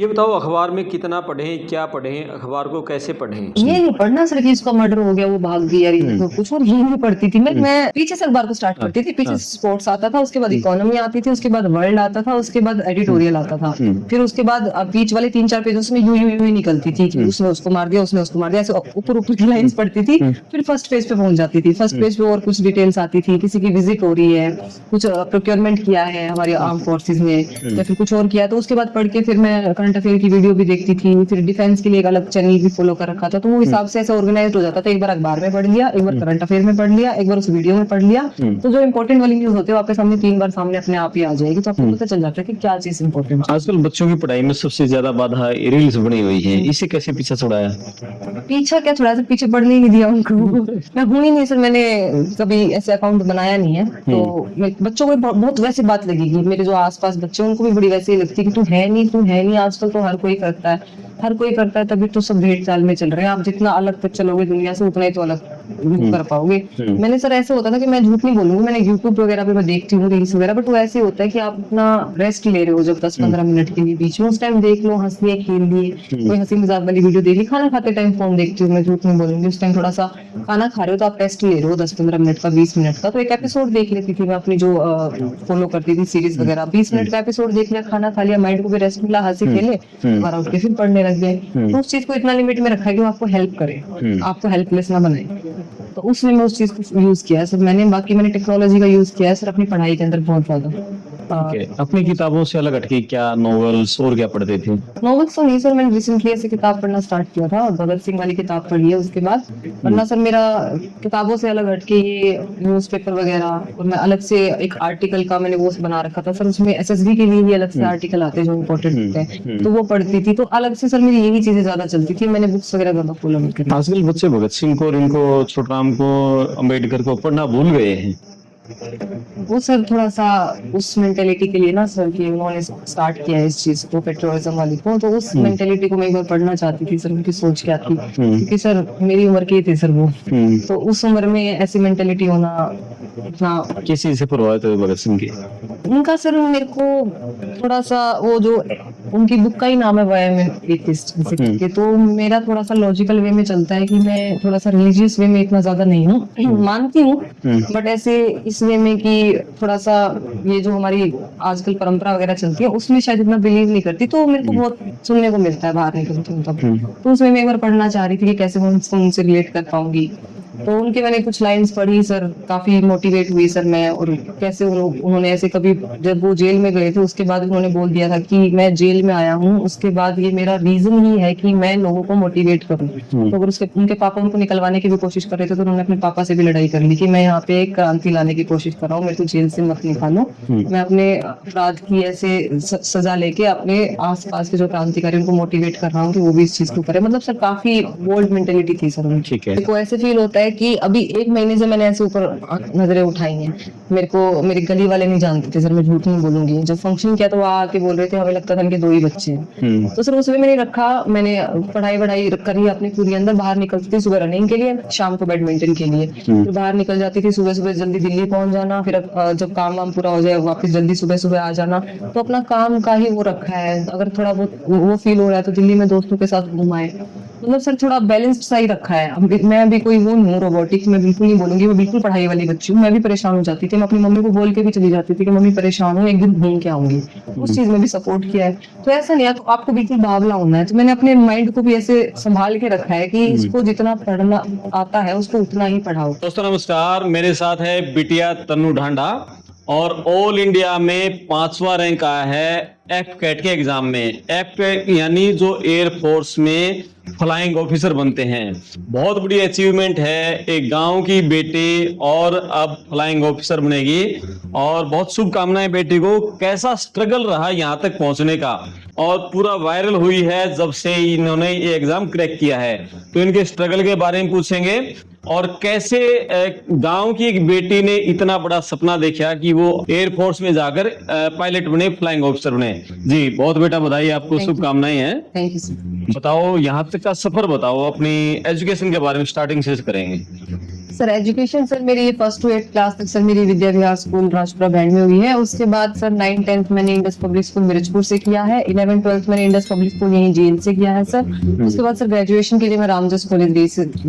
ये बताओ अखबार में कितना पढ़ें, क्या पढ़ें, अखबार को कैसे पढ़ें? ये नहीं पढ़ना सर कि इसका मर्डर हो गया, वो भाग गया, ये तो कुछ और ये नहीं पढ़ती थी मैं पीछे से अखबार को स्टार्ट करती थी। पीछे से स्पोर्ट्स आता था, उसके बाद इकोनॉमी आती थी, उसके बाद वर्ल्ड आता था, उसके बाद एडिटोरियल आता था, फिर उसके बाद बीच वाले 3-4 पेजेस में यू ही निकलती थी कि उसने उसको मार दिया, उसने उसको मार दिया, ऐसे ऊपर ऊपर की लाइंस पढ़ती थी। फिर फर्स्ट पेज पे पहुंच जाती थी। फर्स्ट पेज पे और कुछ डिटेल्स आती थी, किसी की विजिट हो रही है, कुछ प्रोक्योरमेंट किया है हमारी आर्म फोर्सेज ने या फिर कुछ और किया, तो उसके बाद पढ़ के फिर मैं करंट अफेयर की वीडियो भी देखती थी। फिर डिफेंस के लिए एक अलग चैनल भी फॉलो कर रखा था, तो वो हिसाब से ऐसा ऑर्गेनाइज हो जाता था। एक बार अखबार में पढ़ लिया, एक बार करंट अफेयर में पढ़ लिया, एक बार उस वीडियो में पढ़ लिया, तो जो इंपॉर्टेंट वाली न्यूज होती है वो आपके सामने 3 बार सामने अपने आप ही आ जाएगी, तो आपको पता चल जाता है कि क्या चीज इंपॉर्टेंट है। आजकल बच्चों की पढ़ाई में सबसे ज्यादा बाधा रील्स बनी हुई है, इसे कैसे पीछा छुड़ाया? पीछा क्या, थोड़ा सा पीछे पढ़ने ही नहीं दिया उनको। मैं हूं ही नहीं सर, मैंने कभी ऐसे अकाउंट बनाया नहीं है, तो बच्चों को बहुत वैसी बात लगेगी। मेरे जो आसपास बच्चे उनको भी बड़ी वैसे ही लगती है कि तू है नहीं। आजकल तो हर कोई करता है, हर कोई करता है, तभी तो सब भेड़ चाल में चल रहे हैं। आप जितना अलग तक चलोगे दुनिया से, उतना ही तो अलग कर पाओगे। मैंने सर ऐसे होता था कि मैं झूठ नहीं बोलूंगी, मैंने यूट्यूब वगैरह पे मैं देखती हूँ रील्स वगैरह, बट वो ऐसे होता है कि आप अपना रेस्ट ले रहे हो जब 10-15 मिनट के लिए बीच में, उस टाइम देख लो, हंस लिए, खेल लिए, कोई हंसी मजाक वाली वीडियो देख ली। खाना खाते टाइम फोन देखती हूँ, मैं झूठ नहीं बोलूंगी। उस टाइम थोड़ा सा खाना खा रहे हो तो आप रेस्ट ले रहे हो 10-15 मिनट का, 20 मिनट का, तो एक एपिसोड देख लेती थी मैं अपनी जो फॉलो करती थी सीरीज वगैरह। 20 मिनट का एपिसोड देख लिया, खाना खा लिया, माइंड को भी रेस्ट मिला, हंसी खेले, दोबारा उठ के फिर पढ़ने लग गए। तो उस चीज को इतना लिमिट में रखा है कि वो आपको हेल्प करे, आपको हेल्पलेस ना बनाए, तो उसमें मैं उस चीज को यूज किया है सर मैंने। बाकी मैंने टेक्नोलॉजी का यूज किया है सर अपनी पढ़ाई के अंदर बहुत ज्यादा। Okay. अपनी किताबों से अलग हटके क्या नॉवेल्स और क्या पढ़ते थे? नॉवेल्स तो नहीं सर, मैंने रिसेंटली ऐसे किताब पढ़ना स्टार्ट किया था और भगत सिंह वाली किताब पढ़ी है उसके बाद। वरना सर मेरा किताबों से अलग हटके ये न्यूज़पेपर वगैरह, और मैं अलग से एक आर्टिकल का मैंने वो बना रखा था सर, उसमें एसएसबी के लिए भी अलग से आर्टिकल आते हैं जो इम्पोर्टेंट होते हैं, तो वो पढ़ती थी। तो अलग से सर मेरी यही चीजें ज्यादा चलती थी, मैंने बुक्स वगैरह ज्यादा फॉलो नहीं करी। आजकल बच्चे भगत सिंह को और इनको छोटराम को अम्बेडकर को पढ़ना भूल गए हैं। वो सर थोड़ा सा उस मेंटेलिटी के लिए ना सर, कि उन्होंने स्टार्ट किया है इस चीज को, पेट्रोलिज्म वाली को, तो उस मेंटेलिटी को मैं एक बार पढ़ना चाहती थी सर, उनकी सोच क्या थी, क्योंकि सर मेरी उम्र के ही थे सर वो, तो उस उम्र में ऐसी मेंटेलिटी होना इतना। किस चीज से प्रभावित हुए भगत सिंह की? उनका सर मेरे को थोड़ा सा वो जो उनकी बुक का ही नाम है वाई एम एथिस्ट के, तो मेरा थोड़ा सा लॉजिकल वे में चलता है कि मैं थोड़ा सा रिलीजियस वे में इतना ज्यादा नहीं हूँ, मानती हूँ, बट ऐसे इस वे में कि थोड़ा सा ये जो हमारी आजकल परंपरा वगैरह चलती है उसमें शायद इतना बिलीव नहीं करती, तो मेरे को बहुत सुनने को मिलता है बाहर निकलती हूँ तब, तो उसमें मैं एक बार पढ़ना चाह रही थी कि कैसे मैं उनसे रिलेट कर पाऊंगी। तो उनके मैंने कुछ लाइंस पढ़ी सर, काफी मोटिवेट हुई सर मैं, और कैसे उन्होंने ऐसे कभी जब वो जेल में गए थे उसके बाद उन्होंने बोल दिया था कि मैं जेल में आया हूँ, उसके बाद ये मेरा रीजन ही है कि मैं लोगों को मोटिवेट करूँ। तो अगर उनके पापा उनको निकलवाने की भी कोशिश कर रहे थे, तो उन्होंने अपने पापा से भी लड़ाई कर ली कि मैं यहाँ पे एक क्रांति लाने की कोशिश कर रहा हूँ, मेरे को जेल से मत निकालो, मैं अपने अपराध की ऐसे सजा लेके अपने आसपास के जो क्रांतिकारी उनको मोटिवेट कर रहा हूँ कि वो भी इस चीज को करे। मतलब सर काफी बोल्ड मेंटेलिटी थी सर उनकी। ठीक है। मेरे को ऐसे फील होता है कि अभी 1 महीने से मैंने ऐसे ऊपर नजरें उठाई हैं, मेरे को मेरे गली वाले नहीं जानते थे सर, मैं झूठ नहीं बोलूंगी। जब फंक्शन किया तो वो आके बोल रहे थे, हमें लगता था इनके 2 ही बच्चे हैं, तो सर उस वे मैंने रखा, मैंने पढ़ाई करी अपनी पूरी, अंदर बाहर निकलती थी सुबह रनिंग के लिए, शाम को बैडमिंटन के लिए, फिर बाहर निकल जाती थी, सुबह सुबह जल्दी दिल्ली पहुंच जाना, फिर जब काम वाम पूरा हो जाए वापस जल्दी सुबह सुबह आ जाना। तो अपना काम का ही वो रखा है, अगर थोड़ा बहुत वो फील हो रहा है तो दिल्ली में दोस्तों के साथ घुमाए, मतलब सर थोड़ा बैलेंस्ड सा ही रखा है। मैं भी कोई वो नहीं हूँ रोबोटिक, मैं बिल्कुल नहीं बोलूंगी, मैं बिल्कुल पढ़ाई वाली बच्ची हूँ। मैं भी परेशान हो जाती थी, मैं अपनी मम्मी को बोल के भी चली जाती थी कि मम्मी परेशान हूँ, एक दिन घूम के आऊंगी, उस चीज में भी सपोर्ट किया है। तो ऐसा नहीं है तो आपको बिल्कुल बावला होना है, तो मैंने अपने माइंड को भी ऐसे संभाल के रखा है कि इसको जितना पढ़ना आता है उसको उतना ही पढ़ाओ। दोस्तों नमस्कार, मेरे साथ है बिटिया तन्नू ढांडा और ऑल इंडिया में 5वां रैंक आया है एफ कैट के एग्जाम में। एफ कैट यानी जो एयर फोर्स में फ्लाइंग ऑफिसर बनते हैं, बहुत बड़ी अचीवमेंट है। एक गांव की बेटी और अब फ्लाइंग ऑफिसर बनेगी, और बहुत शुभकामनाएं बेटी को। कैसा स्ट्रगल रहा यहाँ तक पहुंचने का, और पूरा वायरल हुई है जब से इन्होंने ये एग्जाम क्रैक किया है, तो इनके स्ट्रगल के बारे में पूछेंगे, और कैसे गांव की एक बेटी ने इतना बड़ा सपना देखा कि वो एयरफोर्स में जाकर पायलट बने, फ्लाइंग ऑफिसर बने। जी बहुत बेटा बधाई आपको, शुभकामनाएं हैं। Thank you sir. बताओ यहाँ तक का सफर बताओ, अपनी एजुकेशन के बारे में स्टार्टिंग से करेंगे। सर एजुकेशन सर मेरी ये 1st to 8th क्लास तक सर मेरी विद्या विहार स्कूल राजपुरा बैंड में हुई है। उसके बाद सर 9th 10th मैंने इंडस पब्लिक स्कूल मिर्चपुर से किया है। 11th 12th मैंने इंडस पब्लिक स्कूल यहीं जेल से किया है सर। उसके बाद सर ग्रेजुएशन के लिए मैं रामजस कॉलेज गई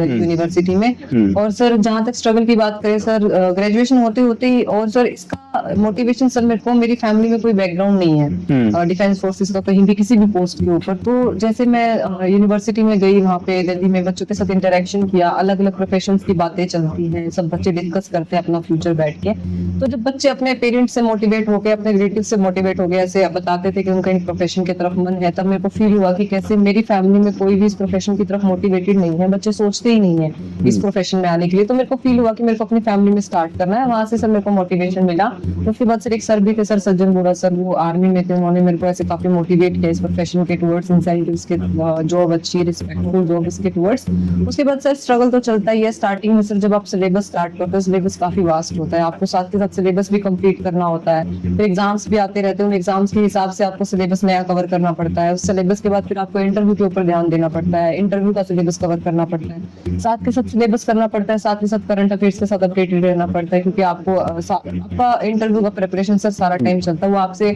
यूनिवर्सिटी में। और सर जहाँ तक स्ट्रगल की बात करें सर, ग्रेजुएशन होते होते ही, और सर इसका मोटिवेशन सर मेरे को, मेरी फैमिली में कोई बैकग्राउंड नहीं है डिफेंस फोर्सेस का कहीं भी किसी भी पोस्ट के ऊपर। तो जैसे मैं यूनिवर्सिटी में गई, वहाँ पे दिल्ली में बच्चों के साथ इंटरेक्शन किया, अलग अलग प्रोफेशंस की बातें चलती हैं, सब बच्चे डिस्कस करते हैं अपना फ्यूचर बैठ के। तो जब बच्चे अपने पेरेंट्स से मोटिवेट हो गए, अपने रिलेटिव से मोटिवेट हो गए, ऐसे बताते थे कि उनका इन प्रोफेशन की तरफ मन है, तब मेरे को फील हुआ कि कैसे मेरी फैमिली में कोई भी इस प्रोफेशन की तरफ मोटिवेटेड नहीं है, बच्चे सोचते ही नहीं है इस प्रोफेशन में आने के लिए। तो मेरे को फील हुआ कि मेरे को अपनी फैमिली में स्टार्ट करना है। वहां से सर मेरे को मोटिवेशन मिला। तो उसके बाद सर एक सर भी थे सर सज्जन बोरा सर, वो आर्मी में थे, उन्होंने मेरे को ऐसे काफी मोटिवेट किया इस प्रोफेशन के टुवर्ड्स, इंसेंटिव्स के, जॉब अच्छी रिस्पेक्टफुल जॉब इसके टुवर्ड्स। उसके बाद सर स्ट्रगल तो चलता ही है। स्टार्टिंग में सर जब आप सिलेबस स्टार्ट करते हो, सिलेबस काफी वास्ट होता है, आपको साथ के साथ सिलेबस भी कंप्लीट करना होता है, फिर एग्जाम्स भी आते रहते हैं, उन एग्जाम्स के हिसाब से आपको सिलेबस नया कवर करना पड़ता है। उस सिलेबस के बाद फिर आपको इंटरव्यू के ऊपर ध्यान देना पड़ता है, इंटरव्यू का सिलेबस कवर करना पड़ता है, साथ के साथ सिलेबस करना पड़ता है, साथ के साथ करंट अफेयर्स के साथ अपडेटेड रहना पड़ता है, क्योंकि आपको आपका इंटरव्यू का प्रिपरेशन सर सारा टाइम चलता है। वो आपसे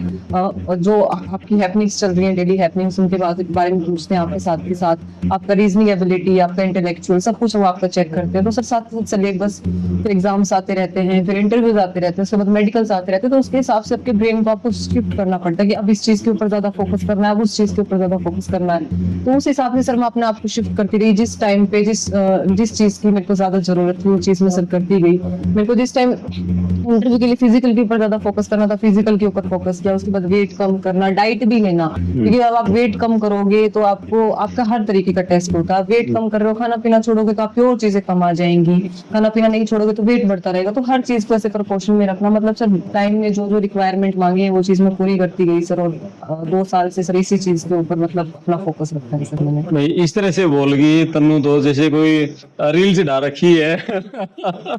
जो आपकी हैपनिंग्स चल रही हैं, डेली हैपनिंग्स, उनके बारे में पूछते हैं आपके साथ के साथ, आपका रीजनिंग एबिलिटी, आपका इंटेलेक्चुअल सब कुछ वो आपका चेक करते हैं। तो सर साथ साथ सिलेबस, फिर एग्जाम्स आते रहते हैं, फिर इंटरव्यूज आते रहते हैं, उसके बाद मेडिकल्स आते रहते हैं। तो उसके हिसाब से आपके ब्रेन को आपको शिफ्ट करना पड़ता है कि अब इस चीज के ऊपर ज्यादा फोकस करना है, अब उस चीज के ऊपर ज्यादा फोकस करना है। तो उस हिसाब से सर मैं अपने आप को शिफ्ट करती रही। जिस टाइम पे जिस चीज की मेरे को ज्यादा जरूरत थी वो चीज मैं सर करती गई। मेरे को जिस टाइम इंटरव्यू के लिए फिजिकल के ऊपर ज्यादा फोकस करना था, फिजिकल के ऊपर फोकस किया। उसके बाद वेट कम करना, डाइट भी लेना, क्योंकि अब आप वेट कम करोगे तो आपको आपका हर तरीके का टेस्ट होता है। वेट कम कर रहे हो, खाना पीना छोड़ोगे तो आप प्योर चीजें कम आ जाएंगी, खाना पीना नहीं छोड़ोगे तो वेट बढ़ता रहेगा। तो हर चीज को ऐसे प्रोपोर्शन में रखना, मतलब सर टाइम में जो जो रिक्वायरमेंट मांगे वो चीज मैं पूरी करती गई सर। और 2 साल से सर इसी चीज के ऊपर मतलब अपना फोकस रखा है सर मैंने। भाई इस तरह से बोल गई तन्नू तो जैसे कोई रील्स डाल रखी है।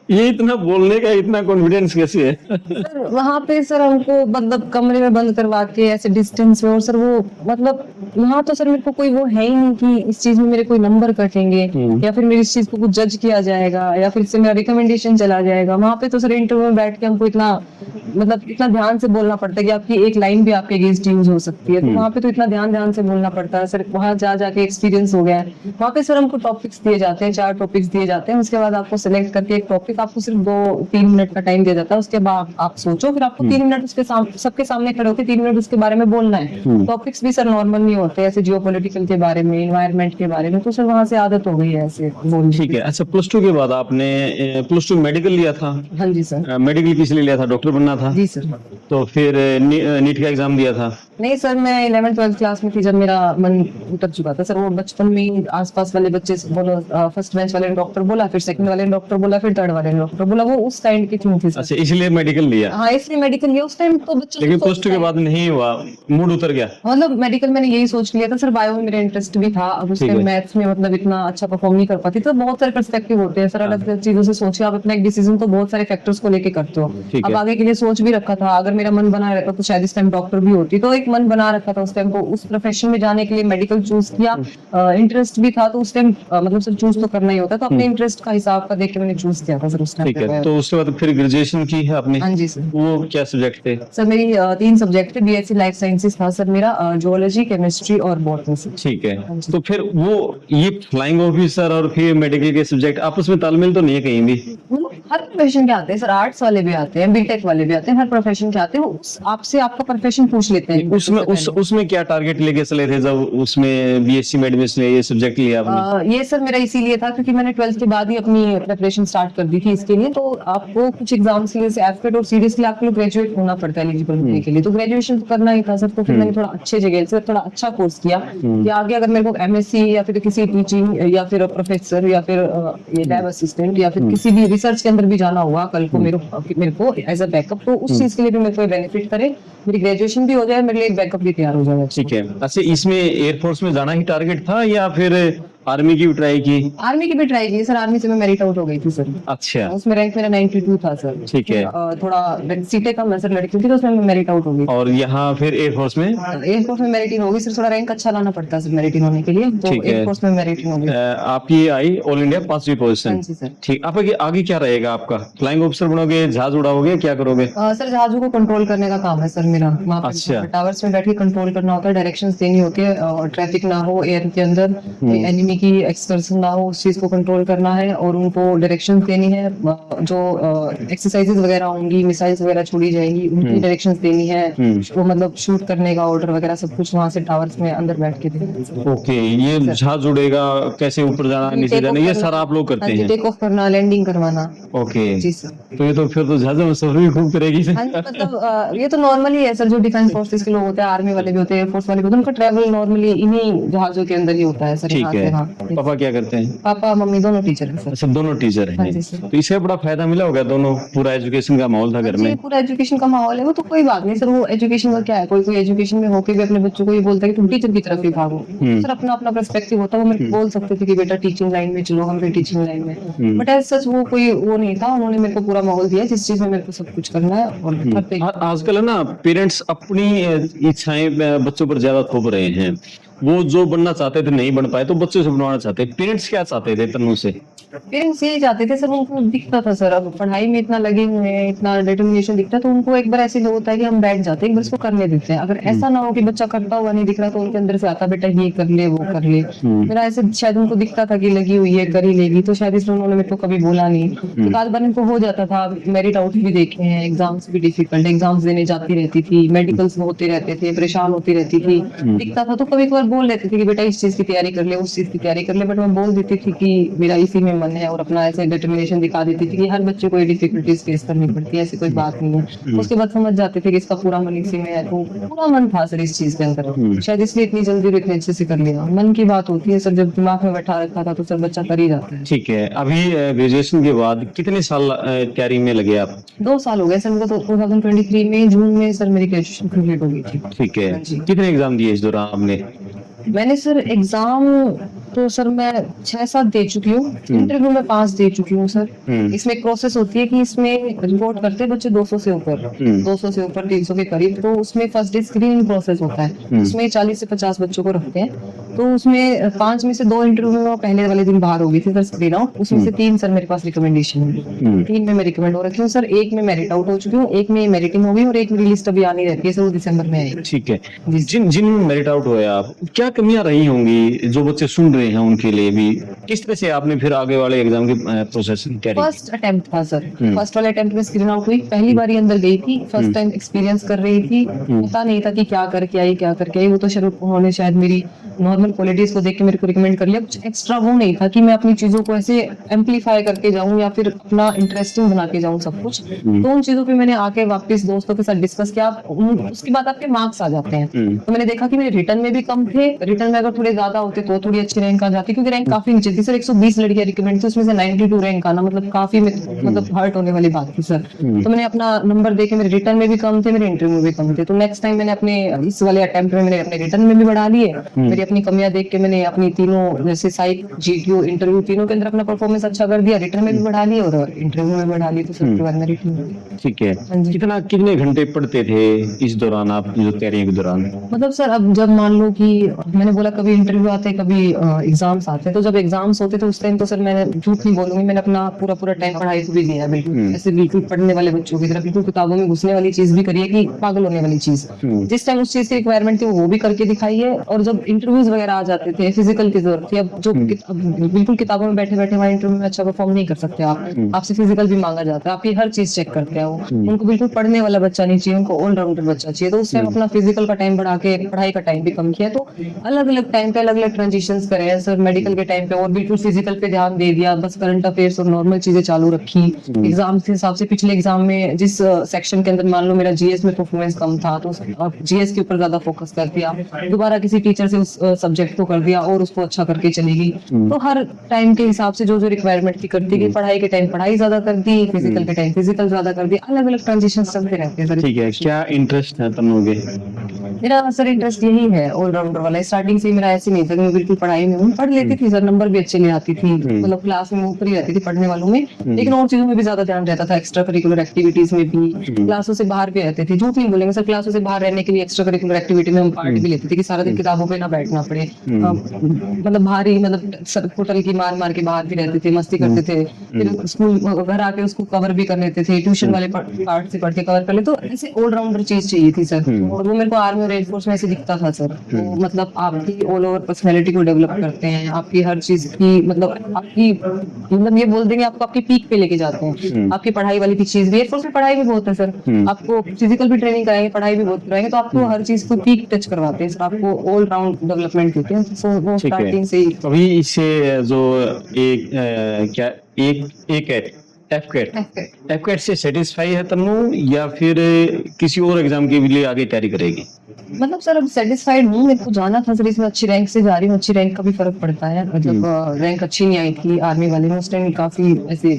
ये इतना बोलने का इतना कॉन्फिडेंस कैसे है? सर वहाँ पे सर हमको मतलब कमरे में बंद करवा के ऐसे डिस्टेंस में, और सर वो मतलब वहाँ तो सर मेरे को कोई वो है ही नहीं कि इस चीज में मेरे कोई नंबर कटेंगे या फिर मेरी इस चीज को कुछ जज किया जाएगा या फिर इससे मेरा रिकमेंडेशन चला जाएगा। वहाँ पे तो सर इंटरव्यू में बैठ के हमको इतना मतलब इतना ध्यान से बोलना पड़ता है कि आपकी एक लाइन भी आपके अगेंस्ट यूज हो सकती है। तो वहाँ पे तो इतना ध्यान से बोलना पड़ता है सर। वहाँ जाके एक्सपीरियंस हो गया है। वहाँ पे सर हमको टॉपिक्स दिए जाते हैं, 4 टॉपिक्स दिए जाते हैं। उसके बाद आपको सिलेक्ट करके एक टॉपिक आपको सिर्फ 2-3 मिनट का टाइम दिया जाता है। उसके बाद आप सोचो, फिर आपको 3 मिनट उसके सबके सामने खड़े होकर 3 मिनट उसके बारे में बोलना है। टॉपिक्स भी सर नॉर्मल नहीं होते, ऐसे जियोपॉलिटिकल के बारे में, एनवायरनमेंट के बारे में। तो सर वहाँ से आदत हो गई है ऐसे बोलने की। ठीक है। अच्छा, +2 के बाद आपने +2 मेडिकल लिया था? हाँ जी सर। मेडिकल किस लिए लिया था? डॉक्टर बनना था? जी सर। तो फिर नीट का एग्जाम दिया था? नहीं सर, मैं 11th 12th क्लास में थी जब मेरा मन उतर चुका था सर। वो बचपन में ही आसपास वाले बच्चे बोलो, फर्स्ट बेंच वाले ने डॉक्टर बोला, फिर सेकंड वाले ने डॉक्टर बोला, फिर थर्ड वाले ने डॉक्टर बोला। वो उस टाइम की थी सर। अच्छा, इसलिए मेडिकल लिया? हाँ, इसलिए मेडिकल लिया। उस टाइम तो बच्चों लेकिन +2 के बाद नहीं हुआ, मूड उतर गया? मतलब मेडिकल मैंने यही सोच लिया था सर। बायो में मेरा इंटरेस्ट भी था। अब उस टाइम मैथ्स में मतलब इतना अच्छा परफॉर्म नहीं कर पाती। तो बहुत सारे पर्सपेक्टिव होते हैं सर, अलग अलग चीजों से सोचिए आप अपना एक डिसीजन तो बहुत सारे फैक्टर्स को लेके करते हो। अब आगे के लिए सोच भी रखा था, अगर मेरा मन बना रहता तो शायद इस टाइम डॉक्टर भी होती। तो एक मन बना रखा था उस टाइम को, उस प्रोफेशन में जाने के लिए मेडिकल चूज किया। इंटरेस्ट भी था तो उस टाइम मतलब सर चूज तो करना ही होता। तो अपने इंटरेस्ट का हिसाब का देख के मैंने चूज किया था सर उस टाइम। ठीक है। तो उसके बाद फिर ग्रेजुएशन की है आपने? हाँ जी सर। वो क्या सब्जेक्ट थे? सर मेरी 3 सब्जेक्ट थे। बीएससी लाइफ साइंसेस था सर मेरा, जूलॉजी, केमिस्ट्री और बॉटनी से। ठीक है। तो फिर वो ये फ्लाइंग ऑफिसर और फिर मेडिकल के सब्जेक्ट आपस में तालमेल तो नहीं है कहीं भी? हर प्रोफेशन के आते हैं सर, आर्ट्स वाले भी आते हैं, बीटेक वाले भी आते हैं, हर प्रोफेशन के आते हैं। आपसे आपका प्रोफेशन पूछ लेते हैं। उसमें क्या टारगेट लेके चले थे जब उसमें बीएससी में एडमिशन ये सब्जेक्ट लिया आपने? ये सर मेरा इसीलिए था क्योंकि मैंने 12th के बाद ही अपनी प्रिपरेशन स्टार्ट कर दी थी इसके लिए। तो आपको कुछ एग्जाम्स के लिए एफकेट और सीरियसली आपको ग्रेजुएट होना पड़ता है एलिजिबल होने के लिए। तो ग्रेजुएशन तो करना ही था सर। तो फिर मैंने थोड़ा अच्छे जगह से थोड़ा अच्छा कोर्स किया कि आगे अगर मेरे को एमएससी या फिर किसी टीचिंग या फिर प्रोफेसर या फिर ये लैब असिस्टेंट या फिर किसी भी रिसर्च के अंदर भी जाना हुआ कल को मेरे को एज अ बैकअप, तो उस चीज के लिए भी मेरे को बेनिफिट करे, मेरी ग्रेजुएशन भी हो जाए, मेरे लिए एक बैकअप भी तैयार हो जाए। ठीक है। अच्छा, इसमें एयरफोर्स में जाना ही टारगेट था या फिर आर्मी की भी ट्राई की? आर्मी की भी ट्राई की सर, आर्मी से मैं मेरिट आउट हो गई थी सर। अच्छा, उसमें रैंक मेरा 92 था सर। ठीक है। थोड़ा सीटें कम है सर लड़कियों की, तो उसमें मैं मेरिट आउट हो गई। और यहाँ फिर एयरफोर्स में? एयरफोर्स में मेरिट इन होगी सर, थोड़ा रैंक अच्छा लाना पड़ता है सर मेरिट इन होने के लिए, तो ठीक है। एयरफोर्स में मेरिट इन होगी। आपकी आई ऑल इंडिया 5वीं पोजीशन। हाँ जी सर। ठीक, आप आगे क्या रहेगा आपका? फ्लाइंग ऑफिसर बनोगे, जहाज उड़ाओगे, क्या करोगे? सर जहाजों को कंट्रोल करने का काम है सर मेरा, वहाँ पे अच्छा। टावर्स में बैठ के कंट्रोल करना होता है, डायरेक्शंस देनी होती है, और ट्रैफिक ना हो एयर के अंदर, एनिमी की एक्सकर्शन ना हो, उस चीज को कंट्रोल करना है और उनको डायरेक्शंस देनी है। जो एक्सरसाइजेज वगैरह होंगी, मिसाइल्स वगैरह छोड़ी जाएंगी, उनकी डायरेक्शंस देनी है, वो मतलब शूट करने का ऑर्डर वगैरह सब कुछ वहाँ से टावर्स में अंदर बैठ के देना है सर। ओके, ये जहाज उड़ेगा, कैसे ऊपर जाना, नीचे जाना, ये सारा आप लोग करते हैं? टेक ऑफ करना, लैंडिंग करवाना। ओके, जी सर। तो ये तो फिर तो जहाज में सफर भी खूब करेगी। हाँ जी, मतलब ये तो नॉर्मली है सर, जो डिफेंस फोर्सेस के लोग होते हैं, आर्मी वाले भी होते हैं, एयरफोर्स वाले भी होते हैं, उनका ट्रैवल नॉर्मली इन्हीं जहाजों के अंदर ही होता है सर। ठीक यहाँ से है। वहाँ। पापा क्या करते हैं? पापा मम्मी दोनों टीचर हैं सर। अच्छा, दोनों टीचर हाँ हैं। जी सर। तो इससे बड़ा फायदा मिला होगा दोनों, पूरा एजुकेशन का माहौल था घर जी, में। पूरा एजुकेशन का माहौल है, वो तो कोई बात नहीं सर, वो एजुकेशन का क्या है, कोई कोई एजुकेशन में होके भी अपने बच्चों को ये बोलता है कि तुम टीचर की तरफ ही भागो। सर अपना अपना पर्सपेक्टिव होता है, वो मेरे को बोल सकते थे कि बेटा टीचिंग लाइन में चलो, हम भी टीचिंग लाइन में, बट एज सच वो कोई वो नहीं था, उन्होंने मेरे को पूरा माहौल दिया जिस चीज में मेरे को सब कुछ करना है। और हर पे आजकल है ना, पेरेंट्स अपनी इच्छाएं बच्चों पर ज्यादा थोप रहे हैं। वो जो बनना चाहते थे नहीं बन पाए, तो बच्चों से बनवाना चाहते। पेरेंट्स क्या चाहते थे तन्नू से? पेरेंट्स यही चाहते थे सर, उनको दिखता था सर, अब पढ़ाई में इतना लगे हुए हैं, इतना डिटर्मिनेशन दिखता है, तो उनको एक बार ऐसे होता है कि हम बैठ जाते हैं, एक बार इसको करने देते हैं। अगर ऐसा ना हो कि बच्चा करता हुआ नहीं दिख रहा, तो उनके अंदर से आता बेटा ये कर ले, वो कर ले। मेरा ऐसे शायद उनको दिखता था कि लगी हुई है, कर ही लेगी, तो शायद इसलिए उन्होंने मेरे को कभी बोला नहीं। तो बार बार इनको हो जाता था, मेरिट आउट भी देखे हैं, एग्जाम्स भी डिफिकल्ट, एग्जाम्स देने जाती रहती थी, मेडिकल्स होते रहते थे, परेशान होती रहती थी, दिखता था तो कभी कभार बोल लेते थे कि बेटा इस चीज की तैयारी कर ले, उस चीज की तैयारी कर ले, बट मैं बोल देती थी कि मेरा इसी में मन है, और अपना ऐसे डिटर्मिनेशन दिखा देती थी कि हर बच्चे को ये डिफिकल्टीज फेस करनी पड़ती है, ऐसी कोई बात नहीं है। उसके बाद समझ जाते थे कि इसका पूरा मन इसी में है, तो पूरा मन था सर इस चीज के अंदर, शायद इसलिए इतनी जल्दी और इतने अच्छे से कर लिया। मन की बात होती है सर, जब दिमाग में बैठा रखा था तो सर बच्चा कर ही जाता है। ठीक है, अभी ग्रेजुएशन के बाद कितने साल तैयारी में लगे आप? 2 साल हो गए सर मेरे को, तो 2023 में जून में सर मेरी ग्रेजुएशन कंप्लीट हो गई थी। ठीक है, हाँ जी। कितने एग्जाम दिए इस दौरान आपने? मैंने सर एग्जाम तो सर मैं 6-7 दे चुकी हूँ, इंटरव्यू में 5 दे चुकी हूँ सर। इसमें एक प्रोसेस होती है कि इसमें रिपोर्ट करते हैं बच्चे 200 से ऊपर, 200 से ऊपर 300 के करीब, तो उसमें फर्स्ट डे स्क्रीनिंग प्रोसेस होता है, उसमें 40 से 50 बच्चों को रखते हैं, तो उसमें 5 में से 2 इंटरव्यू में पहले वाले दिन बाहर हो गई थी सर स्क्रीन आउट, उसमें से 3 सर मेरे पास रिकमेंडेशन है, 3 में मैं रिकमेंड हो रखी हूँ सर, 1 में मेरिट आउट हो चुकी हूँ, 1 में मेरिटिंग हो गई, और 1 मेरी लिस्ट अभी आनी रहती है सर, वो दिसंबर में आएगी। ठीक है, जिनमें मेरिट आउट हुए आप, क्या कमियां रही होंगी जो बच्चे सुन रहे हैं उनके लिए भी? किस तरह से आपने फिर आगे वाले एग्जाम की प्रोसेस की तैयारी? फर्स्ट अटेम्प्ट था सर, फर्स्ट वाले अटेम्प्ट में स्क्रीन आउट हुई, पहली बार ही अंदर गई थी, फर्स्ट टाइम एक्सपीरियंस कर रही थी, पता नहीं था कि क्या करके आई, क्या करके आई, वो तो शायद उन्होंने शायद मेरी नॉर्मल क्वालिटीज को देख के मेरे को रिकमेंड कर लिया, कुछ एक्स्ट्रा वो नहीं था कि मैं अपनी चीजों को ऐसे एम्पलीफाई करके जाऊं या फिर अपना इंटरेस्टिंग बना के जाऊं सब कुछ, तो उन चीजों पे मैंने आके वापस दोस्तों के साथ डिस्कस किया, उसके बाद आपके मार्क्स आ जाते हैं, तो मैंने देखा कि मेरे रिटर्न में भी कम थे, रिटर्न में अगर थोड़े ज्यादा होते तो थोड़ी अच्छी रैंक आ जाती, क्योंकि रैंक काफी नीचे थी सर, 120 लड़कियां रिकमेंड थी, उसमें से 92 रैंक आना मतलब काफी मतलब हर्ट होने वाली बात थी सर। तो मैंने अपना नंबर देखे, मेरे रिटर्न में भी कम थे, मेरे इंटरव्यू में भी कम थे, तो नेक्स्ट टाइम मैंने अपने इस वाले अटेम्प्ट में मैंने अपने रिटर्न में भी बढ़ा लिए, मेरी अपनी कमियां देख के मैंने अपनी तीनों जैसे साइक, जीटीयू, इंटरव्यू, तीनों के अंदर अपना परफॉर्मेंस अच्छा कर दिया, रिटर्न में भी बढ़ा लिया और इंटरव्यू में बढ़ा लिया, तो सबके बाद मेरी ठीक है। हाँ जी। कितने घंटे पढ़ते थे इस दौरान आप, जो तैयारी के दौरान? मतलब सर अब जब मान लो कि मैंने बोला कभी इंटरव्यू आते हैं, कभी एग्जाम्स आते हैं, तो जब एग्जाम्स होते थे उस टाइम तो सर मैंने झूठ नहीं बोलूंगी, मैंने अपना पूरा टाइम पढ़ाई को भी दिया है, बिल्कुल ऐसे बिल्कुल पढ़ने वाले बच्चों की तरह, बिल्कुल किताबों में घुसने वाली चीज भी करी है कि पागल होने वाली चीज, जिस टाइम उस चीज की रिक्वायरमेंट थी वो भी करके दिखाई है। और जब इंटरव्यूज वगैरह आ जाते थे, फिजिकल की जरूरत थी, अब जो बिल्कुल किताबों में बैठे बैठे वहाँ इंटरव्यू में अच्छा परफॉर्म नहीं कर सकते आप, आपसे फिजिकल भी मांगा जाता है, आपकी हर चीज चेक करते हैं वो, उनको बिल्कुल पढ़ने वाला बच्चा नहीं चाहिए, उनको ऑलराउंडर बच्चा चाहिए, तो उस टाइम अपना फिजिकल का टाइम बढ़ा के पढ़ाई का टाइम भी कम किया, तो अलग अलग टाइम पे अलग अलग ट्रांजिशंस करे हैं सर, मेडिकल के टाइम पे और बिल्कुल फिजिकल पे ध्यान दे दिया, बस करंट अफेयर्स और नॉर्मल चीजें चालू रखी, एग्जाम के हिसाब से पिछले एग्जाम में जिस सेक्शन के अंदर मान लो मेरा जीएस में परफॉर्मेंस कम था, तो जीएस के ऊपर ज्यादा फोकस कर दिया, दोबारा किसी टीचर से उस सब्जेक्ट को कर दिया और उसको अच्छा करके चली गई, तो हर टाइम के हिसाब से जो जो रिक्वायरमेंट थी करती गई, पढ़ाई के टाइम पढ़ाई ज्यादा कर दी, फिजिकल के टाइम फिजिकल ज्यादा कर दी, अलग अलग ट्रांजिशन चलते रहते हैं सर। ठीक है, क्या इंटरेस्ट है तन्नू के? मेरा सर इंटरेस्ट यही है ऑलराउंडर वाला, स्टार्टिंग से मेरा ऐसे नहीं था कि मैं बिल्कुल पढ़ाई में हूँ, पढ़ लेती थी सर, नंबर भी अच्छे ले आती थी, मतलब क्लास में ऊपर ही रहती थी पढ़ने वालों में, लेकिन और चीजों में भी ज्यादा ध्यान रहता था, एक्स्ट्रा करिकुलर एक्टिविटीज में भी, क्लासों से बाहर भी रहते थे। झूठ नहीं बोलेंगे सर, क्लासों से बाहर रहने के लिए एक्स्ट्रा करिकुलर एक्टिविटी में हम पार्ट भी लेते थे कि सारा दिन किताबों पे ना बैठना पड़े, मतलब बाहर ही, मतलब होटल की मार मार के बाहर भी रहते थे, मस्ती करते थे, फिर स्कूल घर आके उसको कवर भी कर लेते थे, ट्यूशन वाले पार्ट से पढ़ के कवर कर ले, तो ऐसे ऑलराउंडर चीज चाहिए थी सर, और वो मेरे को आर्मी और एयरफोर्स में ऐसे दिखता था सर। तो मतलब आपकी ऑल ओवर पर्सनैलिटी को डेवलप करते हैं, आपकी हर चीज की, मतलब आपकी, मतलब ये बोल देंगे आपको आपकी पीक पे लेके जाते हैं, आपकी पढ़ाई वाली की चीज भी, एयरफोर्स में पढ़ाई भी बहुत है सर, आपको फिजिकल भी ट्रेनिंग कराएंगे, पढ़ाई भी बहुत कराएंगे, तो आपको हर चीज को पीक टच करवाते हैं सर, आपको ऑल राउंड डेवलपमेंट देते हैं, तो वो ठीक है। स्टार्टिंग से ही। अभी इससे जो एक क्या एक एफ कैट से सेटिस्फाई है तन्नू, या फिर किसी और एग्जाम के लिए आगे तैयारी करेगी? मतलब सर अब सेटिस्फाइड हूँ, मेरे को जाना था सर, इसमें अच्छी रैंक से जा रही हूँ, अच्छी रैंक का भी फर्क पड़ता है, मतलब रैंक अच्छी नहीं आई थी आर्मी वाले में, उस टाइम काफी ऐसे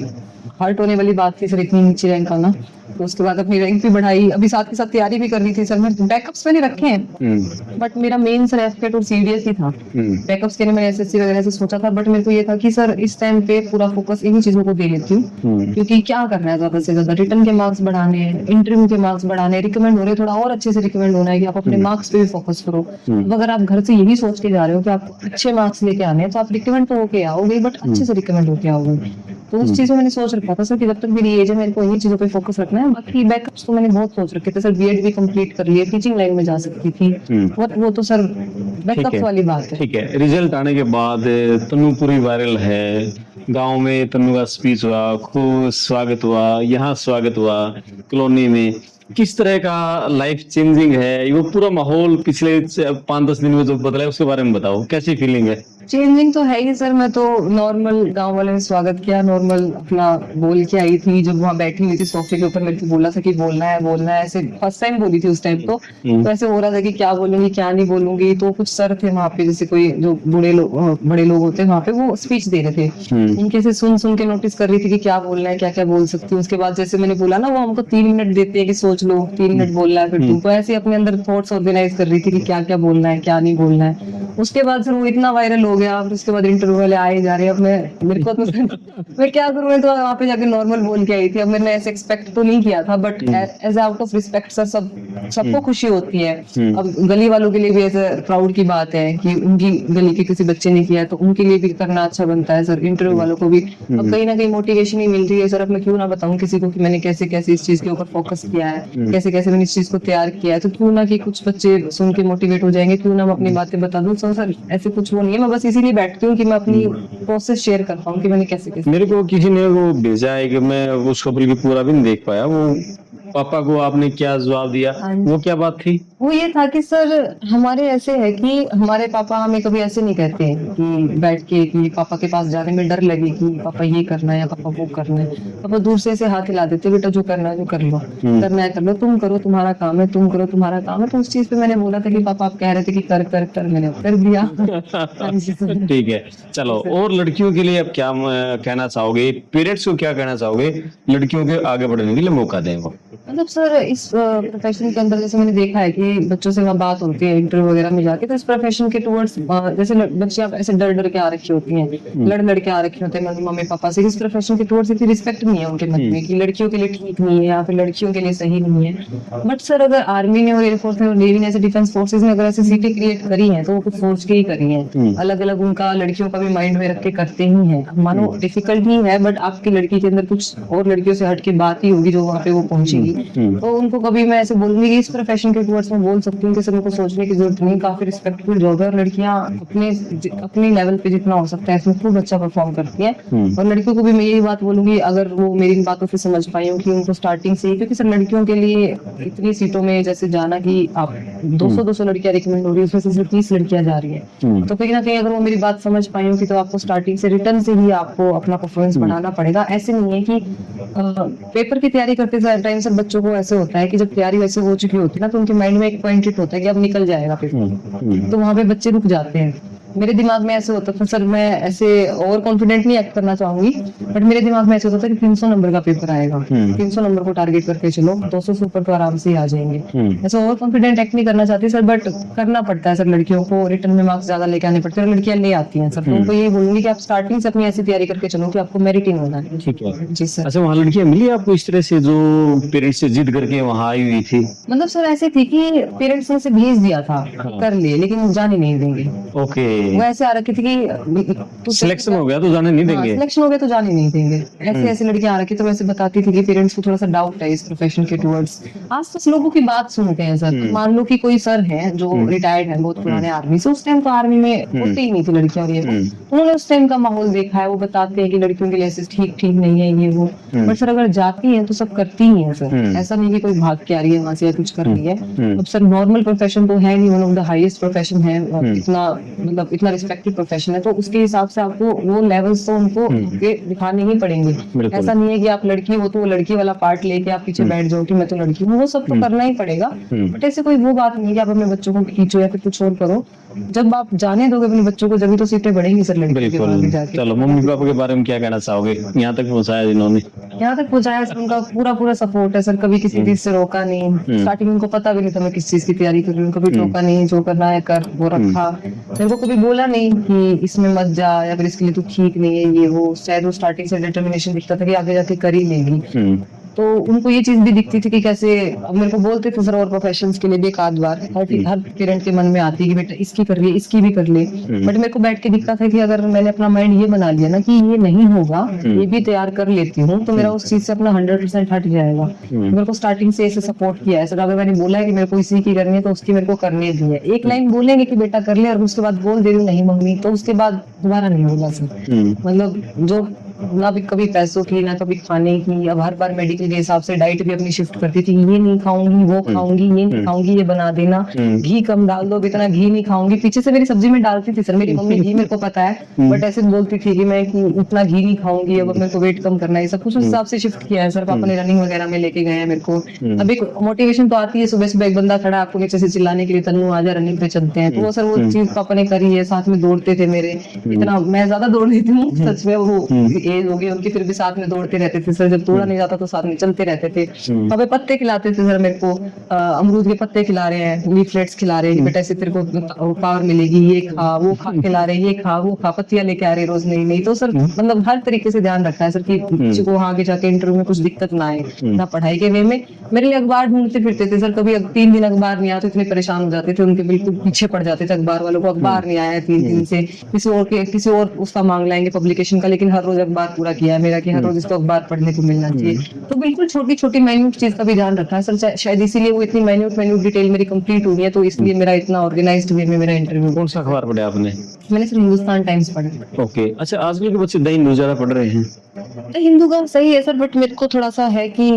हर्ट होने वाली बात थी सर, इतनी नीची रैंक आना, तो उसके बाद अपनी रैंक भी बढ़ाई, अभी साथ के साथ तैयारी भी करनी थी सर, मैं बैकअप्स मैंने रखे हैं, बट मेरा मेन सर एफकेट और सीडीएस ही था, बैकअप्स के लिए मैंने एसएससी वगैरह से सोचा था, बट मेरे को ये था कि सर इस टाइम पे पूरा फोकस इन्हीं चीजों को दे लेती हूँ, क्योंकि क्या करना है ज्यादा से ज्यादा, रिटर्न के मार्क्स बढ़ाने हैं, इंटरव्यू के मार्क्स बढ़ाने, रिकमेंड हो रहे, थोड़ा और अच्छे से रिकमेंड होना है कि आप अपने मार्क्स पे भी फोकस करो। अब अगर आप घर से यही सोच के जा रहे हो कि आप अच्छे मार्क्स लेके आने हैं, तो आप रिकमेंड तो होके आओगे, बट अच्छे से रिकमेंड होके आओगे, तो उस चीज में मैंने सोच रखा था सर कि जब तक मेरी एज है मेरे को इन्हीं चीजों पे फोकस रखना है, बाकी बैकअप्स तो मैंने बहुत सोच रखे थे सर, बीएड भी कंप्लीट कर लिए, टीचिंग लाइन में जा सकती थी, वो तो सर बैकअप्स वाली बात है। ठीक है, रिजल्ट आने के बाद तन्नू पूरी वायरल है, गांव में तन्नू का स्पीच हुआ, खूब स्वागत हुआ, यहाँ स्वागत हुआ कॉलोनी में, किस तरह का लाइफ चेंजिंग है वो पूरा माहौल पिछले 5-10 दिन में जो बदला है उसके बारे में बताओ, कैसी फीलिंग है? चेंजिंग तो है ही सर, मैं तो नॉर्मल गांव वाले ने स्वागत किया, नॉर्मल अपना बोल के आई थी, जब वहां बैठी हुई थी सोफे के ऊपर, मेरे को बोला था कि बोलना है, ऐसे फर्स्ट टाइम बोली थी उस टाइम, तो ऐसे हो रहा था कि क्या बोलूंगी क्या नहीं बोलूंगी, तो कुछ सर थे वहां पे, जैसे कोई जो बड़े लोग होते हैं वहां पे, वो स्पीच दे रहे थे, उनके से सुन के नोटिस कर रही थी कि क्या बोलना है, क्या क्या बोल सकती हूँ, उसके बाद जैसे मैंने बोला ना, वो हमको 3 मिनट देते हैं कि सोच लो, 3 मिनट बोलना है, फिर तो ऐसे अपने अंदर थॉट्स ऑर्गेनाइज कर रही थी कि क्या क्या बोलना है क्या नहीं बोलना है, उसके बाद फिर वो इतना वायरल हो गया, फिर उसके बाद इंटरव्यू वाले आए जा रहे हैं, अब मेरे को तो मैं क्या करूं, मैं तो वहां पे जाके नॉर्मल बोल के आई थी, अब मैंने ऐसे एक्सपेक्ट तो नहीं किया था, but as out of respect sir, सबको खुशी होती है, अब गली वालों के लिए भी ऐसे प्राउड की बात है कि उनकी गली के किसी बच्चे ने किया, तो उनके लिए भी करना अच्छा बनता है सर, इंटरव्यू वालों को भी अब कहीं ना कहीं मोटिवेशन ही मिल रही है सर, अब मैं क्यों ना बताऊं किसी को कि मैंने कैसे कैसे इस चीज के ऊपर फोकस किया है, कैसे कैसे मैंने इस चीज को तैयार किया है, तो क्यों ना कि कुछ बच्चे सुन के मोटिवेट हो जाएंगे, क्यों ना मैं अपनी बातें बता दूं, सर ऐसे कुछ वो नहीं है, मैं बस इसीलिए बैठती हूँ कि मैं अपनी प्रोसेस शेयर कर पाऊँ कि मैंने कैसे कैसे। मेरे को किसी ने वो भेजा है कि मैं उसको बल्कि पूरा भी नहीं देख पाया, वो पापा को आपने क्या जवाब दिया, वो क्या बात थी? वो ये था कि सर हमारे ऐसे है कि हमारे पापा हमें कभी ऐसे नहीं कहते हैं कि बैठ के कि पापा के पास जाने में डर लगे कि पापा ये करना है या पापा वो करना है, पापा दूर से ऐसे हाथ हिला देते, बेटा जो करना है जो कर लो, करना है कर लो, तुम करो तुम्हारा काम है, तुम करो तुम्हारा काम है, तो उस चीज पे मैंने बोला था कि पापा आप कह रहे थे कि कर कर कर, मैंने कर दिया। ठीक है, चलो, और लड़कियों के लिए अब क्या कहना चाहोगे, पेरेंट्स को क्या कहना चाहोगे, लड़कियों के आगे बढ़ने के लिए मौका दें वो? मतलब सर इस प्रोफेशन के अंदर जैसे मैंने देखा है कि बच्चों से वहाँ बात होती है इंटरव्यू वगैरह में जाके, तो इस प्रोफेशन के टुवर्ड्स जैसे बच्चे आप ऐसे डर के आ रखी होती हैं, लड़ के आ रखे होते हैं मम्मी पापा से, इस प्रोफेशन के टुवर्ड्स इतनी रिस्पेक्ट नहीं है उनके मन में कि लड़कियों के लिए ठीक नहीं है या फिर लड़कियों के लिए सही नहीं है, बट सर अगर आर्मी ने और एयरफोर्स ने और नेवी ने ऐसे डिफेंस फोर्सेज ने अगर ऐसी सीटें क्रिएट करी हैं, तो वो कुछ सोच के ही करी हैं, अलग अलग उनका लड़कियों का भी माइंड में रख के करते ही हैं, मानो डिफिकल्ट ही है, बट आपकी लड़की के अंदर कुछ और लड़कियों से हट के बात ही होगी जो वहाँ पे वो पहुंचेगी, तो उनको कभी मैं ऐसे बोलूंगी कि इस प्रोफेशन के टुवर्ड्स में बोल सकती हूँ कि सर उनको सोचने की जरूरत नहीं, काफी रिस्पेक्टफुल जॉब है, और लड़कियां अपने लेवल पे जितना हो सकता है इसमें खूब अच्छा परफॉर्म करती हैं, और लड़कियों को भी मैं यही बात बोलूंगी, अगर वो मेरी इन बातों से समझ पाई हो कि उनको स्टार्टिंग से ही, क्योंकि सर लड़कियों के लिए इतनी सीटों में जैसे जाना कि आप 200 लड़कियां रिकमेंड हो रही है, उसमें से सिर्फ 30 लड़कियां जा रही है, तो कहीं ना कहीं अगर वो मेरी बात समझ पाई हो कि तो आपको स्टार्टिंग से रिटर्न से ही आपको अपना परफॉर्मेंस बढ़ाना पड़ेगा, ऐसे नहीं है कि पेपर की तैयारी करते टाइम सर बच्चों को ऐसे होता है कि जब तैयारी वैसे हो चुकी होती है ना, तो उनके माइंड में एक पॉइंट हिट होता है कि अब निकल जाएगा पेपर, तो वहां पे बच्चे रुक जाते हैं, मेरे दिमाग में ऐसे होता था सर, मैं ऐसे ओवर कॉन्फिडेंट नहीं एक्ट करना चाहूंगी, बट मेरे दिमाग में ऐसे होता था कि 300 नंबर का पेपर आएगा, 300 नंबर को टारगेट करके चलो, 200 से ऊपर तो आराम से ही आ जाएंगे। ऐसे ओवर कॉन्फिडेंट एक्ट नहीं करना चाहती सर, बट करना पड़ता है सर। लड़कियों को रिटर्न में मार्क्स ज्यादा लेके आने पड़ते हैं, लड़कियां ले आती हैं सर। तो उनको यही बोलूंगी कि आप स्टार्टिंग से अपनी ऐसी तैयारी करके चलो कि आपको मेरिट ही होना है। ठीक है। जी सर। अच्छा, वहाँ लड़कियां मिली आपको इस तरह से जो पेरेंट्स से जिद करके वहाँ आई हुई थी? मतलब सर ऐसे थी कि पेरेंट्स ने से भेज दिया था कर लिए, लेकिन जाने नहीं देंगे। ओके, वो ऐसे आ रखी थी कि तू सिलेक्शन हो गया तो जाने नहीं देंगे। सिलेक्शन हो गया तो जाने नहीं देंगे। ऐसे ऐसे लड़कियां आ रखी, तो वैसे बताती थी कि पेरेंट्स को थोड़ा सा डाउट है इस प्रोफेशन के टुवर्ड्स। आसपास लोगों की बात सुनते हैं सर। मान लो कि कोई सर है जो रिटायर्ड है बहुत पुराने आर्मी से, उस टाइम तो आर्मी में होते ही नहीं थी लड़कियां और ये वो। उन्होंने उस टाइम का माहौल देखा है, वो बताते हैं कि लड़कियों के लिए ऐसे ठीक नहीं है ये वो। बट सर अगर जाती है तो सब करती ही है सर, ऐसा नहीं कि कोई भाग के आ रही है वहां से या कुछ कर रही है। अब सर नॉर्मल प्रोफेशन तो है नहीं, one of the highest profession है, इतना मतलब इतना रिस्पेक्टेड प्रोफेशन है, तो उसके हिसाब से आपको वो लेवल्स तो उनको दिखाने ही पड़ेंगे। ऐसा नहीं है कि आप लड़की हो तो वो लड़की वाला पार्ट लेके आप पीछे बैठ जाओ कि मैं तो लड़की हूँ, वो सब तो करना ही पड़ेगा। बट ऐसे कोई वो बात नहीं है कि आप अपने बच्चों को खींचो या फिर कुछ और करो। जब आप जाने दोगे अपने बच्चों को, जब तो सीटें बढ़ेंगी सर लड़की के बाद भी जाके। चलो, मम्मी पापा के बारे में क्या कहना चाहोगे, यहाँ तक पहुँचाया जिन्होंने? यहाँ तक पहुंचाया सर, उनका पूरा सपोर्ट है सर। कभी किसी चीज से रोका नहीं। स्टार्टिंग में उनको पता भी नहीं था मैं किस चीज की तैयारी कर रही हूँ, कभी टोका नहीं, जो करना है कर, वो रखा। मेरे को कभी बोला नहीं कि इसमें मत जा या फिर इसके लिए तू ठीक नहीं है ये वो। शायद वो स्टार्टिंग से डिटर्मिनेशन दिखता था कि आगे जाके कर ही लेगी। तो उनको ये चीज भी दिखती थी कि कैसे, अब मेरे को बोलते थे सर और प्रोफेशंस के लिए भी एक आध बार हर पेरेंट के मन में आती है कि बेटा इसकी कर रही है, इसकी भी कर ले। बट मेरे को बैठ के दिखता था कि अगर मैंने अपना माइंड ये बना लिया ना कि ये नहीं होगा, ये भी तैयार कर लेती हूँ, तो मेरा उस चीज से अपना 100% हट जाएगा। मेरे को स्टार्टिंग से ऐसे सपोर्ट किया है सर। अगर मैंने बोला है कि मेरे को इसी की करनी है तो उसकी मेरे को करने दी है। एक लाइन बोलेंगे कि बेटा कर ले और उसके बाद बोल दे रही हूँ नहीं मम्मी, तो उसके बाद दोबारा नहीं बोला सर। मतलब जो ना भी कभी पैसों की ना कभी खाने की। अब हर बार मेडिकल के हिसाब से डाइट भी अपनी शिफ्ट करती थी, ये नहीं खाऊंगी वो खाऊंगी, ये नहीं खाऊंगी ये बना देना, घी कम डाल दो, इतना घी नहीं खाऊंगी। पीछे से मेरी सब्जी में डालती थी सर मेरी मम्मी घी, मेरे को पता है, बट ऐसे बोलती थी कि मैं कि इतना घी नहीं खाऊंगी, अब मेरे को वेट कम करना है। सब कुछ उस हिसाब से शिफ्ट किया है सर। पापा ने रनिंग वगैरह में लेके गए हैं मेरे को। अब एक मोटिवेशन तो आती है, सुबह सुबह एक बंदा खड़ा आपको नीचे से चिल्लाने के लिए, तन्नू आजा रनिंग पे चलते हैं, तो वो सर वो चीज पापा ने करी है। साथ में दौड़ते थे मेरे, इतना मैं ज्यादा दौड़ लेती हूँ सच में, वो एज हो गई उनकी, फिर भी साथ में दौड़ते रहते थे सर। जब दौड़ा नहीं जाता तो साथ में चलते रहते थे। पापा पत्ते खिलाते थे सर मेरे को, अमरूद के पत्ते खिला रहे हैं, लीफलेट्स खिला रहे हैं, बेटा इससे तेरे को पावर मिलेगी, ये खा वो खा, खिला रहे ये खा वो खा, पत्तियां लेके आ रहे रोज नई नई। तो सर मतलब हर तरीके से ध्यान रखना है सर कि बच्चे को आगे जाके इंटरव्यू में कुछ दिक्कत ना आए, ना पढ़ाई के वे में। मेरे लिए अखबार ढूंढते फिरते थे सर, कभी 3 दिन अखबार नहीं आया तो इतने परेशान हो जाते थे, उनके बिल्कुल पीछे पड़ जाते थे अखबार वालों को। अखबार नहीं आया 3 दिन से, किसी और उसका मांग लाएंगे पब्लिकेशन का, लेकिन हर रोज अखबार पूरा किया है मेरा कि हर रोज इसको अखबार पढ़ने को मिलना चाहिए। तो बिल्कुल छोटी छोटी माइन्यूट चीज का भी ध्यान रखना है सर। शायद इसीलिए वो इतनी माइन्यूट डिटेल मेरी कंप्लीट हुई है, तो इसलिए मेरा इतना ऑर्गेनाइज्ड वे में मेरा इंटरव्यू। कौन सा अखबार पढ़ा आपने? मैंने सर हिंदुस्तान टाइम्स पढ़ा। ओके, अच्छा, आजकल के बच्चे द हिंदू ज्यादा पढ़ रहे हैं? तो हिंदू का सही है सर, बट मेरे को थोड़ा सा है कि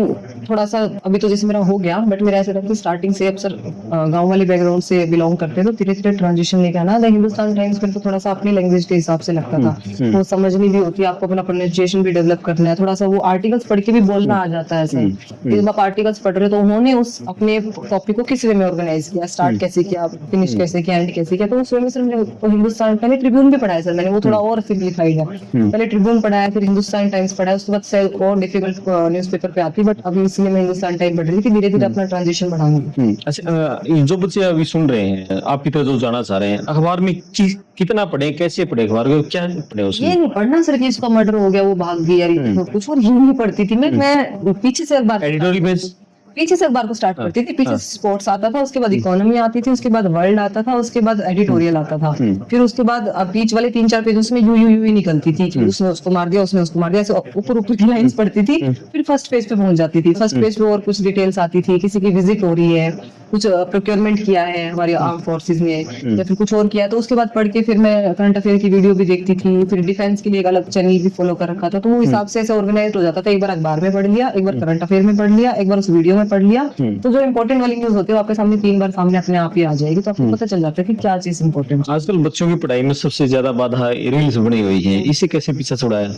थोड़ा सा अभी तो जैसे मेरा हो गया, बट मेरा ऐसा रहता है स्टार्टिंग से, अब सर गांव वाले बैकग्राउंड से बिलोंग करते हैं तो धीरे धीरे ट्रांजिशन लेके आना। द हिंदुस्तान टाइम्स में तो थोड़ा सा अपनी लैंग्वेज के हिसाब से लगता था, वो समझनी भी होती है, आपको अपना प्रोनाउंसिएशन भी डेवलप करना है, थोड़ा सा वो आर्टिकल्स पढ़ के भी बोलना आ जाता है सर। जब आप आर्टिकल्स पढ़ रहे हो तो उन्होंने उस अपने टॉपिक को किस वे में ऑर्गेनाइज किया, स्टार्ट कैसे किया, फिनिश कैसे किया, एंड कैसे किया, तो उस वे में सर मैंने हिंदुस्तान, पहले ट्रिब्यून भी पढ़ा है सर मैंने, वो थोड़ा और सिंप्लीफाइड है। पहले ट्रिब्यून पढ़ा है, फिर हिंदुस्तान टाइम्स पढ़ा है, उसके बाद और डिफिकल्ट न्यूज़पेपर पे आती, बट अभी इसलिए मैं हिंदुस्तान टाइम पढ़ रही थी, धीरे धीरे अपना ट्रांजिशन बढ़ाऊंगी। अच्छा, जो बच्चे अभी सुन रहे हैं आपकी तरह जो जाना चाह रहे हैं, अखबार में कितना पढ़े, कैसे पढ़े, अखबार को क्या पढ़े उसमें? ये नहीं पढ़ना सर कि इसका मर्डर हो गया वो भाग गया कुछ, और ये नहीं पढ़ती थी मैं पीछे से अखबार, एडिटोरियल पेज पीछे से अखबार को स्टार्ट करती थी। पीछे से स्पोर्ट्स आता था, उसके बाद इकोनॉमी आती थी, उसके बाद वर्ल्ड आता था, उसके बाद एडिटोरियल आता था, फिर उसके बाद बीच वाले 3-4 पेज उसमें यू ही निकलती थी कि उसने उसको मार दिया, उसने उसको मार दिया, ऐसे ऊपर ऊपर की लाइंस पढ़ती थी। फिर फर्स्ट पेज पे पहुंच जाती थी। फर्स्ट पेज पे और कुछ डिटेल्स आती थी, किसी की विजिट हो रही है, कुछ प्रोक्योरमेंट किया है हमारे आर्म फोर्सेस में या फिर कुछ और किया है, तो उसके बाद पढ़ के फिर मैं करंट अफेयर की वीडियो भी देखती थी। फिर डिफेंस के लिए एक अलग चैनल भी फॉलो कर रखा था, तो वो हिसाब से ऐसे ऑर्गेनाइज हो जाता था। एक बार अखबार में पढ़ लिया, एक बार करंट अफेयर में पढ़ लिया, एक बार उस वीडियो में पढ़ लिया तो जो इम्पोर्टेंट वाली न्यूज होती है वो आपके सामने 3 बार सामने अपने आप ही आ जाएगी, तो आपको पता चल जाता है कि क्या चीज इम्पोर्टेंट है। आजकल बच्चों की पढ़ाई में सबसे ज्यादा बाधा रील्स बनी हुई है, इसे कैसे पीछा छुड़ाया?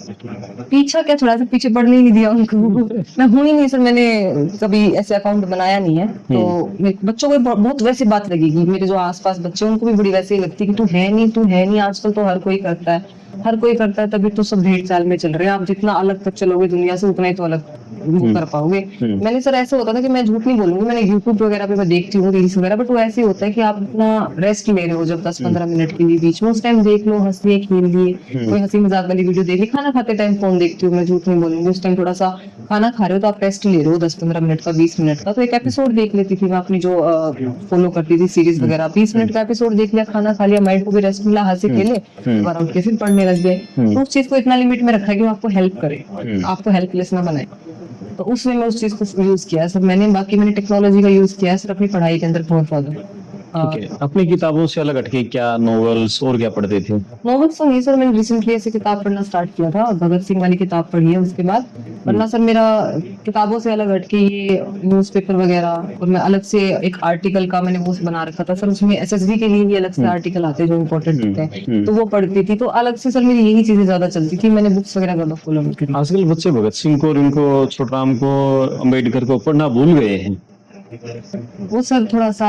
पीछा क्या, थोड़ा सा पीछे पढ़ने ही नहीं दिया उनको। मैं हूं ही नहीं सर, मैंने कभी ऐसे अकाउंट बनाया नहीं है, तो बच्चों को बहुत वैसी बात लगेगी, मेरे जो आसपास बच्चे उनको भी बड़ी वैसे ही लगती है कि तू है नहीं, आजकल तो हर कोई करता है, तभी तो सब भेड़ चाल में चल रहे हैं। आप जितना अलग तक चलोगे दुनिया से उतना ही तो अलग वो कर पाओगे। मैंने सर ऐसे होता था कि मैं झूठ नहीं बोलूंगी, मैंने यूट्यूब वगैरह पे मैं देखती हूँ रील्स वगैरह, बट वो ऐसे ही होता है कि आप अपना रेस्ट ले रहे हो जब 10-15 मिनट के लिए बीच में, उस टाइम देख लो, हंस लिए खेल लिए, कोई हंसी मजाक वाली वीडियो देख ली। खाना खाते टाइम फोन देखती हूँ, मैं झूठ नहीं बोलूंगी, उस टाइम थोड़ा सा खाना खा रहे हो तो आप रेस्ट ले रहे हो 10-15 मिनट का, 20 मिनट का, तो एक एपिसोड देख लेती थी मैं अपनी जो फॉलो करती थी सीरीज वगैरह, 20 मिनट का एपिसोड देख लिया, खाना खा लिया, माइंड को भी रेस्ट मिला, हंसे खेले, दोबारा उठ के फिर पढ़ने लग गए। तो उस चीज को इतना लिमिट में रखा है कि वो आपको हेल्प करे, आपको हेल्पलेस ना बनाए, तो उसमें मैं उस चीज को यूज किया है सर मैंने। बाकी मैंने टेक्नोलॉजी का यूज किया है सर अपनी पढ़ाई के अंदर बहुत ज्यादा। ठीक है, अपनी किताबों से अलग हटके क्या नॉवेल्स और क्या पढ़ते थे? नॉवेल्स तो नहीं सर, मैंने रिसेंटली ऐसे किताब पढ़ना स्टार्ट किया था, भगत सिंह वाली किताब पढ़ी है उसके बाद, वरना सर मेरा किताबों से अलग हटके ये न्यूज़पेपर वगैरह, और मैं अलग से एक आर्टिकल का मैंने वो बना रखा था सर, उसमें एसएसबी के लिए भी अलग से आर्टिकल आते हैं जो इम्पोर्टेंट होते हैं, तो वो पढ़ती थी, तो अलग से सर मेरी यही चीजें ज्यादा चलती थी, मैंने बुक्स वगैरह ज्यादा फॉलो नहीं करी। आजकल बच्चे भगत सिंह को और इनको छोटराम को अम्बेडकर को पढ़ना भूल गए हैं। वो सर थोड़ा सा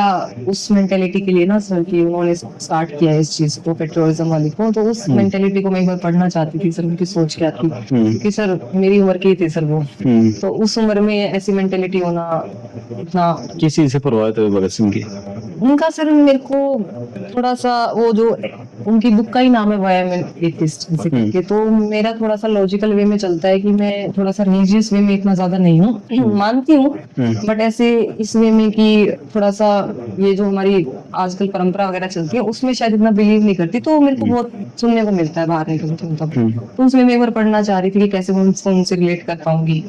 उस मेंटेलिटी के लिए ना सर कि उन्होंने स्टार्ट किया है इस चीज को, पेट्रोलिज्म वाली को, तो उस मेंटेलिटी को मैं एक बार पढ़ना चाहती थी सर, उनकी सोच क्या थी, क्योंकि सर मेरी उम्र की थी सर वो, तो उस उम्र में ऐसी मेंटेलिटी होना इतना। किस चीज से प्रभावित हुए भगत सिंह की? उनका सर मेरे को थोड़ा सा वो जो उनकी बुक का ही नाम है वाई एम एन एथिस्ट जैसे करके, तो मेरा थोड़ा सा लॉजिकल वे में चलता है कि मैं थोड़ा सा रिलीजियस वे में इतना ज्यादा नहीं हूँ, मानती हूँ बट ऐसे इस वे में कि थोड़ा सा ये जो हमारी आजकल परंपरा वगैरह चलती है उसमें शायद इतना बिलीव नहीं करती, तो मेरे को बहुत सुनने को मिलता है बाहर निकलती हूँ तब, तो उसमें मैं एक बार पढ़ना चाह रही थी कि कैसे मैं उनसे रिलेट कर पाऊंगी,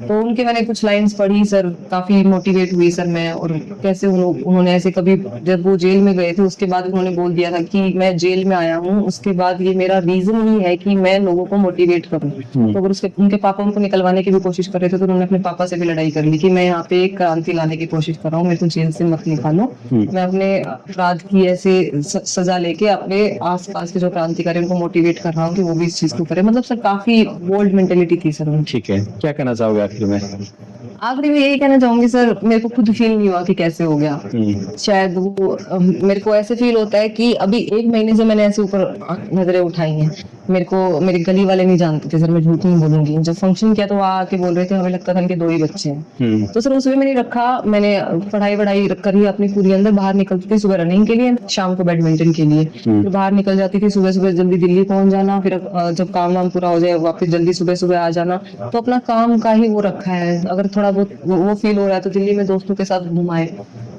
तो उनके मैंने कुछ लाइंस पढ़ी सर, काफी मोटिवेट हुई सर मैं, और कैसे उन्होंने ऐसे कभी जब वो जेल में गए थे उसके बाद उन्होंने बोल दिया था कि मैं जेल में आया हूँ, उसके बाद ये मेरा रीजन ही है कि मैं लोगों को मोटिवेट करूँ, तो अगर उनके पापा उनको निकलवाने की भी कोशिश कर रहे थे तो उन्होंने अपने पापा से भी लड़ाई कर ली कि मैं यहाँ पे एक क्रांति लाने की कोशिश कर रहा हूँ, मेरे को जेल से मत निकालो, मैं अपने अपराध की ऐसे सजा लेके अपने आसपास के जो क्रांतिकारी उनको मोटिवेट कर रहा हूँ कि वो भी इस चीज को करे, मतलब सर काफी बोल्ड मेंटेलिटी थी सर उनकी। ठीक है, क्या कहना चाहोगे आखिर में? आखिरी में यही कहना चाहूंगी सर, मेरे को खुद फील नहीं हुआ कि कैसे हो गया, शायद वो मेरे को ऐसे फील होता है कि अभी 1 महीने से मैंने ऐसे ऊपर नजरें उठाई हैं, मेरे को मेरे गली वाले नहीं जानते थे सर, मैं झूठ नहीं बोलूंगी, जब फंक्शन किया तो वो आके बोल रहे थे हमें लगता था इनके 2 ही बच्चे हैं, तो सर उस वे में नहीं रखा, मैंने पढ़ाई करी अपनी पूरी, अंदर बाहर निकलती थी सुबह रनिंग के लिए, शाम को बैडमिंटन के लिए, फिर बाहर निकल जाती थी, सुबह सुबह जल्दी दिल्ली पहुंच जाना, फिर जब काम वाम पूरा हो जाए वापस जल्दी सुबह सुबह आ जाना, तो अपना काम का ही वो रखा है, अगर थोड़ा बहुत वो फील हो रहा है तो दिल्ली में दोस्तों के साथ घुमाए,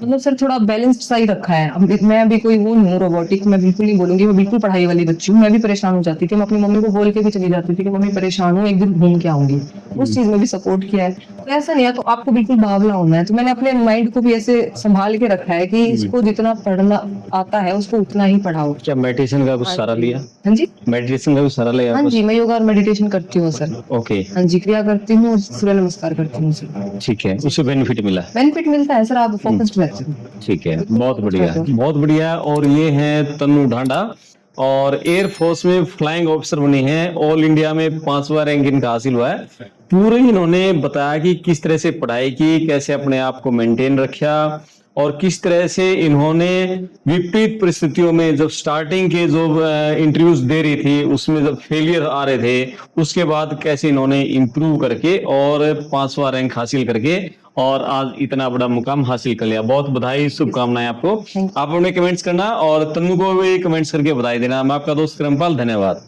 मतलब सर थोड़ा बैलेंस्ड सा ही रखा है। अब मैं अभी कोई वो नहीं हूँ रोबोटिक, मैं बिल्कुल नहीं बोलूंगी, मैं बिल्कुल पढ़ाई वाली बच्ची हूँ, मैं भी परेशान हो जाती थी, मैं अपनी मम्मी को बोल के भी चली जाती थी कि मम्मी परेशान हूँ, एक दिन घूम के आऊंगी, उस चीज में भी सपोर्ट किया है, तो ऐसा नहीं है तो आपको बिल्कुल बावला होना है, तो मैंने अपने माइंड को भी ऐसे संभाल के रखा है कि इसको जितना पढ़ना आता है उसको उतना ही पढ़ाओ। क्या मेडिटेशन का कुछ सहारा लिया? हाँ जी, मेडिटेशन का भी सहारा लिया? हाँ जी, मैं योगा और मेडिटेशन करती हूँ सर। ओके, हाँ जी, क्रिया करती हूँ और सूर्य नमस्कार करती हूँ सर। ठीक है, उससे बेनिफिट मिला? बेनिफिट मिलता है सर, आप फोकस्ड रहते हो। ठीक है, बहुत बढ़िया, बहुत बढ़िया। और ये है तन्नू ढांडा, और एयर फोर्स में फ्लाइंग ऑफिसर बने हैं, ऑल इंडिया में 5वां रैंक इनका हासिल हुआ है। पूरे इन्होंने बताया कि किस तरह से पढ़ाई की, कैसे अपने आप को मेंटेन रखा, और किस तरह से इन्होंने विपरीत परिस्थितियों में जब स्टार्टिंग के जो इंटरव्यूज दे रही थी उसमें जब फेलियर आ रहे थे उसके बाद कैसे इन्होंने इम्प्रूव करके और 5वां रैंक हासिल करके और आज इतना बड़ा मुकाम हासिल कर लिया। बहुत बधाई, शुभकामनाएं आपको। आप अपने कमेंट्स करना और तन्नू को भी कमेंट्स करके बधाई देना। मैं आपका दोस्त क्रमपाल, धन्यवाद।